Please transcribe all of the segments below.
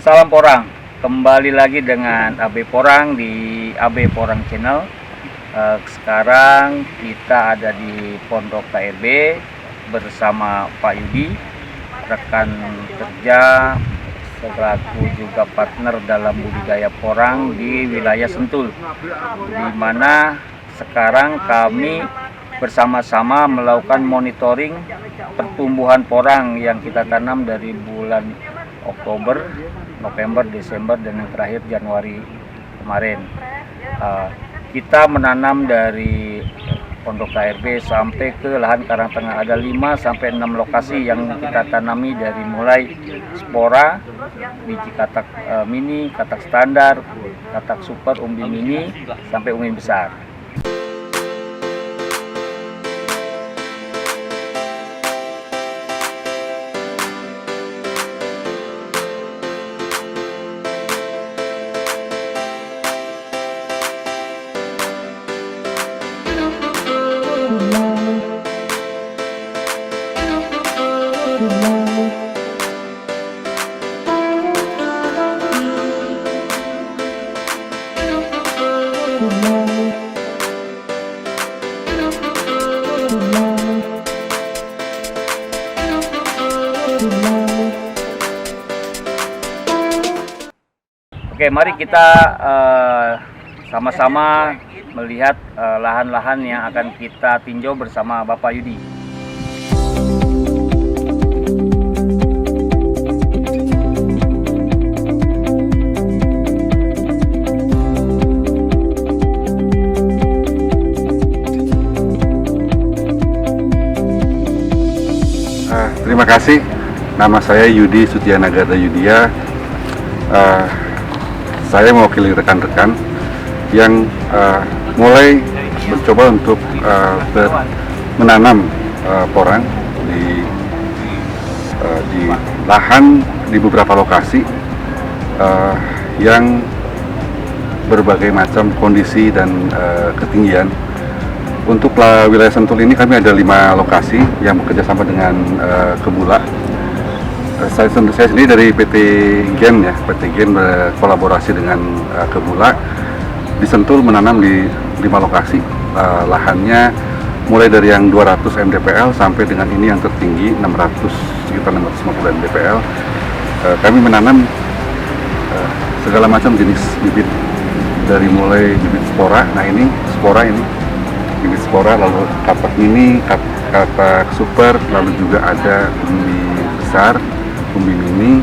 Salam Porang, kembali lagi dengan AB Porang di AB Porang Channel. Sekarang kita ada di Pondok KRB bersama Pak Yudi, rekan kerja selaku juga partner dalam budidaya porang di wilayah Sentul, di mana sekarang kami bersama-sama melakukan monitoring pertumbuhan porang yang kita tanam dari bulan Oktober, November, Desember, dan yang terakhir Januari kemarin. Kita menanam dari Pondok KRB sampai ke lahan Karangtengah. Ada 5-6 lokasi yang kita tanami, dari mulai spora, biji katak mini, katak standar, katak super, umbi mini, sampai umbi besar. Oke, mari kita sama-sama melihat lahan-lahan yang akan kita tinjau bersama Bapak Yudi. Terima kasih. Nama saya Yudi Sutianagara Yudia. Saya mewakili rekan-rekan yang mulai mencoba untuk menanam porang di lahan di beberapa lokasi yang berbagai macam kondisi dan ketinggian. Untuk wilayah Sentul ini kami ada 5 lokasi yang bekerja sama dengan Kebula. Saya sendiri dari PT Gen ya, PT Gen berkolaborasi dengan Kebula di Sentul menanam di 5 lokasi. Lahannya mulai dari yang 200 mdpl sampai dengan ini yang tertinggi sekitar 650 mdpl. Kami menanam segala macam jenis bibit, dari mulai bibit spora. Nah ini spora, ini bibit spora, lalu katak mini, katak super, lalu juga ada umbi besar, umbi mini,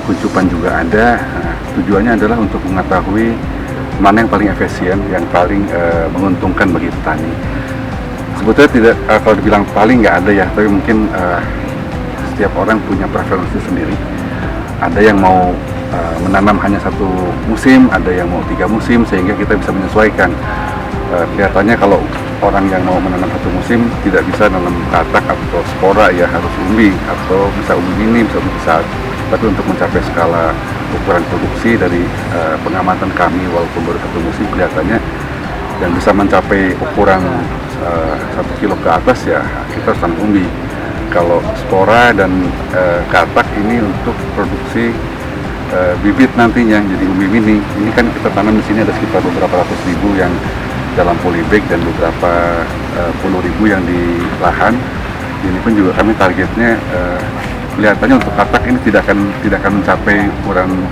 kuncupan juga ada. Nah, tujuannya adalah untuk mengetahui mana yang paling efisien, yang paling menguntungkan bagi petani. Sebetulnya tidak, kalau dibilang paling nggak ada ya, tapi mungkin setiap orang punya preferensi sendiri. Ada yang mau menanam hanya 1 musim, ada yang mau 3 musim, sehingga kita bisa menyesuaikan. Kelihatannya kalau orang yang mau menanam 1 musim tidak bisa menanam katak atau spora, ya harus umbi, atau bisa umbi mini, bisa umbi besar. Tapi untuk mencapai skala ukuran produksi dari pengamatan kami, walaupun baru 1 musim, kelihatannya yang bisa mencapai ukuran 1 kilo ke atas ya kita harus tanam umbi. Kalau spora dan katak ini untuk produksi bibit nantinya jadi umbi mini. Ini kan kita tanam di sini ada sekitar beberapa ratus ribu yang dalam polybag dan beberapa puluh ribu yang di lahan. Ini pun juga kami targetnya kelihatannya untuk katak ini tidak akan mencapai ukuran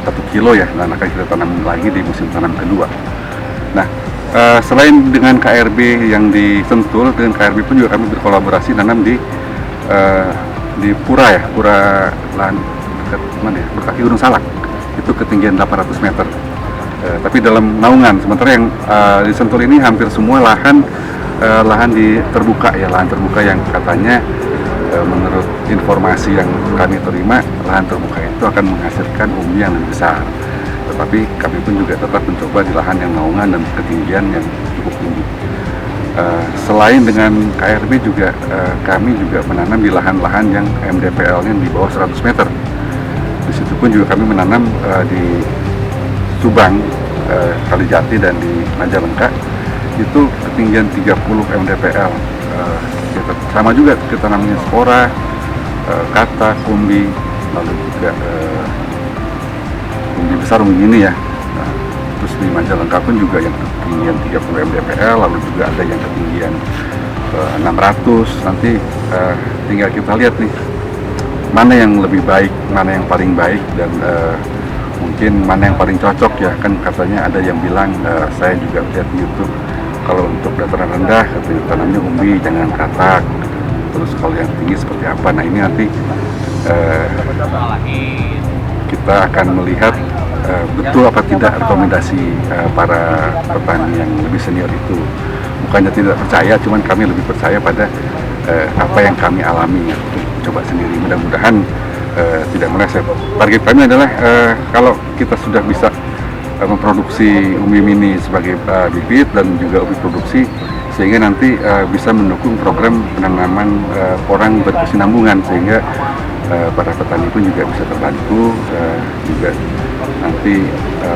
1 kilo ya. Nah, akan kita tanam lagi di musim tanam kedua. Nah, selain dengan KRB yang di Sentul, dengan KRB pun juga kami berkolaborasi nanam di Pura ya, Pura lahan dekat mana ya, berkaki Gunung Salak. Itu ketinggian 800 meter. Tapi dalam naungan. Sementara yang di Sentul ini hampir semua lahan terbuka ya, lahan terbuka yang katanya menurut informasi yang kami terima, lahan terbuka itu akan menghasilkan umbi yang lebih besar. Tetapi kami pun juga tetap mencoba di lahan yang naungan dan ketinggian yang cukup tinggi. Selain dengan KRB juga kami juga menanam di lahan-lahan yang MDPL-nya di bawah 100 meter. Di situ pun juga kami menanam di Subang, Kalijati, dan di Majalengka itu ketinggian 30 mdpl. Sama juga kita namanya spora, katak, umbi, lalu juga besar begini ya. Nah, terus di Majalengka pun juga yang ketinggian 30 mdpl, lalu juga ada yang ketinggian 600. Nanti tinggal kita lihat nih mana yang lebih baik, mana yang paling baik, dan mungkin mana yang paling cocok ya. Kan katanya ada yang bilang, saya juga lihat di YouTube, kalau untuk dataran rendah katanya tanamnya umbi, jangan katak. Terus kalau yang tinggi seperti apa? Nah ini nanti kita akan melihat betul apa tidak rekomendasi para petani yang lebih senior itu. Bukannya tidak percaya, cuman kami lebih percaya pada apa yang kami alami ya. Coba sendiri, mudah-mudahan tidak meleset. Target kami adalah kalau kita sudah bisa memproduksi umbi mini sebagai bibit dan juga umbi produksi, sehingga nanti bisa mendukung program penanaman porang berkesinambungan, sehingga para petani pun juga bisa terbantu, juga nanti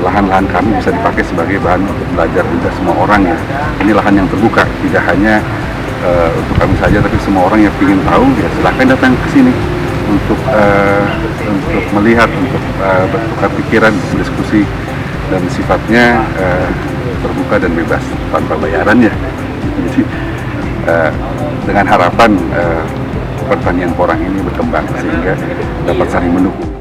lahan-lahan kami bisa dipakai sebagai bahan untuk belajar juga semua orang ya. Ini lahan yang terbuka, tidak hanya untuk kami saja, tapi semua orang yang ingin tahu ya silahkan datang ke sini untuk melihat, untuk bertukar pikiran, berdiskusi, dan sifatnya terbuka dan bebas tanpa bayaran ya. Jadi dengan harapan pertanian porang ini berkembang sehingga dapat saling mendukung.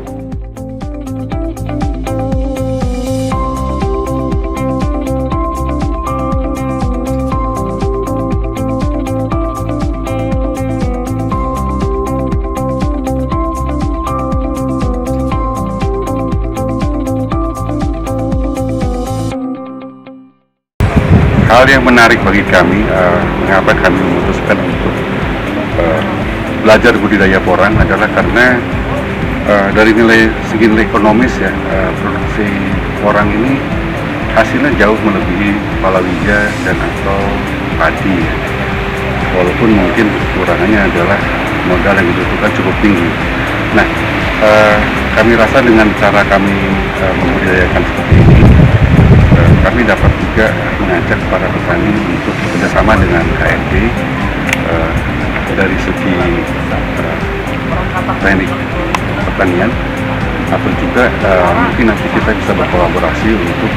Hal yang menarik bagi kami, mengapa kami memutuskan untuk belajar budidaya porang adalah karena dari segi nilai ekonomis ya, produksi porang ini hasilnya jauh melebihi palawija dan atau padi ya. Walaupun mungkin kekurangannya adalah modal yang dibutuhkan cukup tinggi. Nah, kami rasa dengan cara kami membudidayakan seperti ini, kami dapat juga mengajak para petani untuk bekerjasama dengan KND dari segi teknik pertanian, atau juga mungkin nanti kita bisa berkolaborasi untuk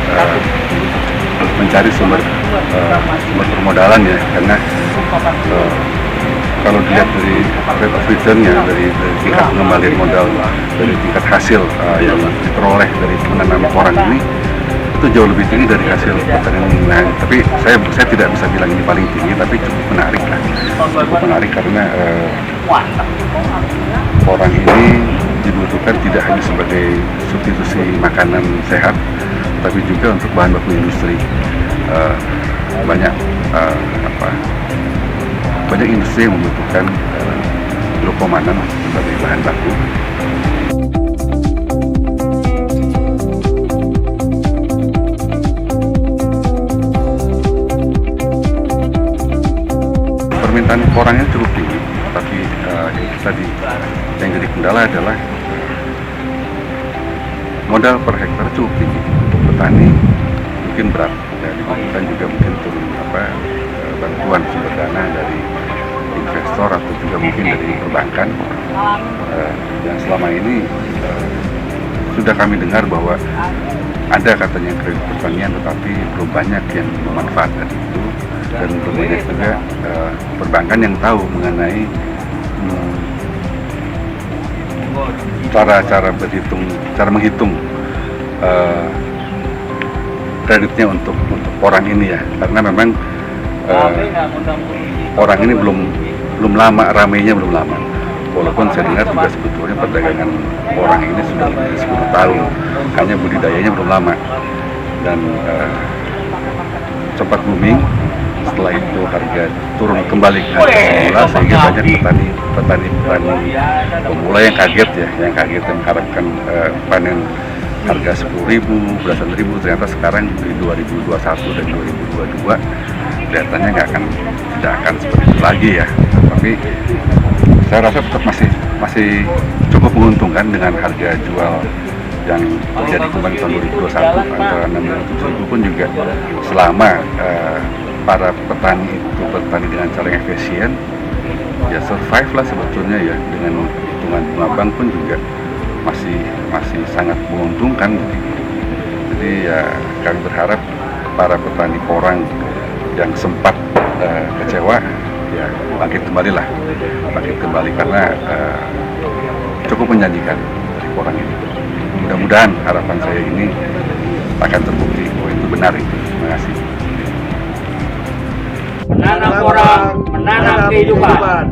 mencari sumber permodalan ya, karena kalau dilihat dari rate of return-nya, dari tingkat pengembalian modal, dari tingkat hasil yang diperoleh dari menanam porang ini, itu jauh lebih tinggi dari hasil pertanian lain. Tapi saya tidak bisa bilang ini paling tinggi, tapi cukup menarik lah. Cukup menarik karena porang ini dibutuhkan tidak hanya sebagai substitusi makanan sehat, tapi juga untuk bahan baku industri. Banyak industri yang membutuhkan glukomannan sebagai bahan baku. Permintaan porangnya cukup tinggi, tapi yang jadi kendala adalah modal per hektar cukup tinggi untuk petani, mungkin berat ya, dibutuhkan juga mungkin turun bantuan sumber dana dari investor atau juga mungkin dari perbankan. Yang selama ini sudah kami dengar bahwa ada katanya kredit pertanian, tetapi belum banyak yang memanfaatkan itu, dan belum banyak juga perbankan yang tahu mengenai cara menghitung kreditnya untuk porang ini ya, karena memang porang ini belum lama, ramainya belum lama. Walaupun saya dengar juga sebetulnya perdagangan porang ini sudah lebih dari 10 tahun, hanya budidayanya belum lama, dan sempat booming. Setelah itu harga turun kembali ke harga semula, sehingga banyak petani pemula yang kaget ya, yang mengharapkan panen harga 10.000, belasan ribu, ternyata sekarang di 2021 dan 2022 kelihatannya tidak akan seperti itu lagi ya. Tapi saya rasa tetap masih cukup menguntungkan dengan harga jual yang terjadi kemarin tahun 2021 antara 6.000 pun juga, selama para petani itu bertani dengan cara yang efisien ya, survive lah sebetulnya ya. Dengan hitungan bunga bank pun juga masih sangat menguntungkan Jadi ya kami berharap para petani porang yang sempat kecewa ya bangkit kembali karena cukup menjanjikan dari porang ini. Mudah-mudahan harapan saya ini akan terbukti bahwa itu benar itu. Terima kasih. Menanam porang, menanam kehidupan.